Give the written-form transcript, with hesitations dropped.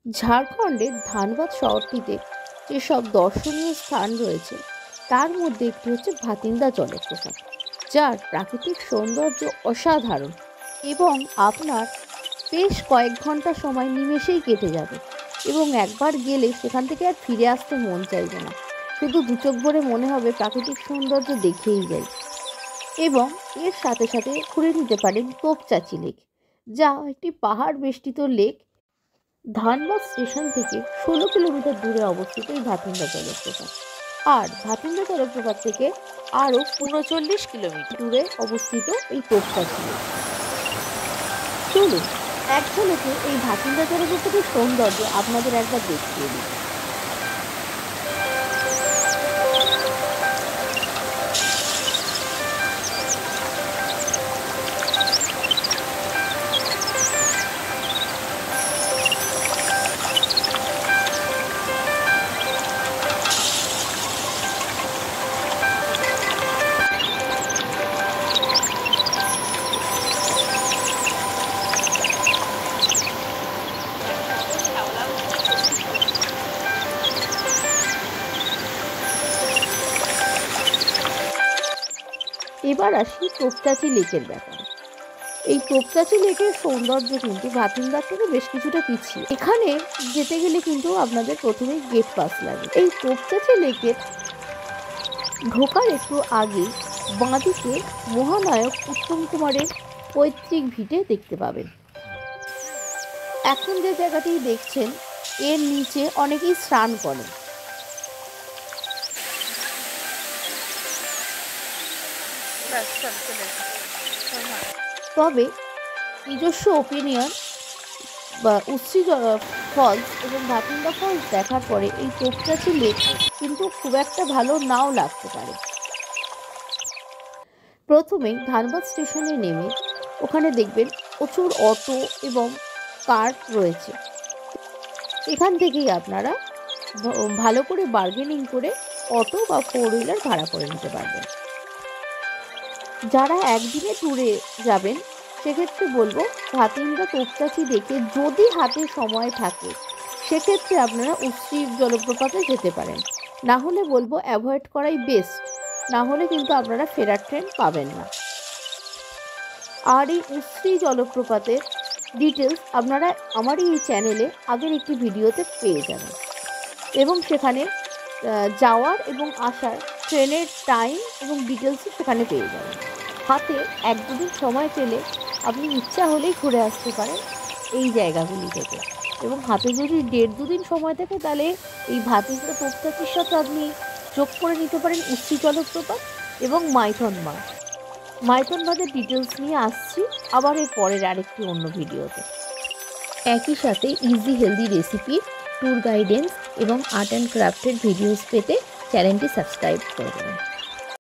ঝাড়খণ্ডের ধানবাদ শহরটিতে যেসব দর্শনীয় স্থান রয়েছে তার মধ্যে একটি হচ্ছে ভাতিন্দা জলপ্রপাত, যার প্রাকৃতিক সৌন্দর্য অসাধারণ এবং আপনার বেশ কয়েক ঘন্টা সময় নিমেষেই কেটে যাবে এবং একবার গেলে সেখান থেকে আর ফিরে আসতে মন চাইবে না। শুধু দু চোখ ভরে মনে হবে প্রাকৃতিক সৌন্দর্য দেখেই যাই। এবং এর সাথে সাথে ঘুরে নিতে পারেন তোপচাঁচি লেক, যা একটি পাহাড় বেষ্টিত লেক। ধানবাদ স্টেশন থেকে 16 কিলোমিটার দূরে অবস্থিত এই ভাতিন্দা জলপ্রপাত। আর ভাতিন্দা জলপ্রপাত থেকে আরও 39 কিলোমিটার দূরে অবস্থিত এই তোপচাঁচি লেক। চলুন এক ঝলকে এই ভাতিন্দা জলপ্রপাতের সৌন্দর্য আপনাদের একবার দেখিয়ে দিই। এবার আসি তোপচাঁচি লেকের ব্যাপারে। এই তোপচাঁচি লেকের সৌন্দর্য কিন্তু ভাতিন্দার থেকে বেশ কিছুটা পিছিয়ে। এখানে যেতে গেলে কিন্তু আপনাদের প্রথমেই গেট পাস লাগে। এই তোপচাঁচি লেকের ঢোকার একটু আগে বাঁদিকে মহানায়ক উত্তম কুমারের পৈতৃক ভিটে দেখতে পাবেন। এখন যে জায়গাটি দেখছেন এর নিচে অনেকেই স্নান করেন। তবে নিজস্ব ওপিনিয়ন বা উচ্ছি ফলস এবং ভাতিন্দা ফলস দেখার পরে এই তোপচাঁচি লেক কিন্তু খুব একটা ভালো নাও লাগতে পারে। প্রথমেই ধানবাদ স্টেশনে নেমে ওখানে দেখবেন প্রচুর অটো এবং কার রয়েছে। এখান থেকেই আপনারা ভালো করে বার্গেনিং করে অটো বা 4 হুইলার ভাড়া করে নিতে পারবেন। যারা একদিনে ট্যুরে যাবেন সেক্ষেত্রে বলবো ভাতিন্দা তোপচাঁচি দেখে যদি হাতে সময় থাকে সেক্ষেত্রে আপনারা উচ্ছি জলপ্রপাতে যেতে পারেন। না হলে বলবো অ্যাভয়েড করাই বেস্ট, না হলে কিন্তু আপনারা ফেরার ট্রেন পাবেন না। আর এই উচ্ছি জলপ্রপাতের ডিটেলস আপনারা আমার এই চ্যানেলে আগের একটি ভিডিওতে পেয়ে যাবেন এবং সেখানে যাওয়ার এবং আসার ট্রেনের টাইম এবং ডিটেলসও সেখানে পেয়ে যাবেন। হাতে 1-2 দিন সময় পেলে আপনি ইচ্ছা হলেই ঘুরে আসতে পারেন এই জায়গাগুলি থেকে। এবং হাতে যদি 1.5-2 দিন সময় থাকে তাহলে এই ভাতিন্দা তোপচাঁচির সাথে আপনি যোগ করে নিতে পারেন উচ্ছি জলপ্রপাত এবং মাইথন বাঁধ। মাইথন বাঁধের ডিটেলস নিয়ে আসছি আবার এর পরের আরেকটি অন্য ভিডিওতে। একই সাথে easy healthy recipe, tour guidance এবং আর্ট অ্যান্ড ক্রাফটের ভিডিওস পেতে চ্যানেলটি সাবস্ক্রাইব করে দেবেন।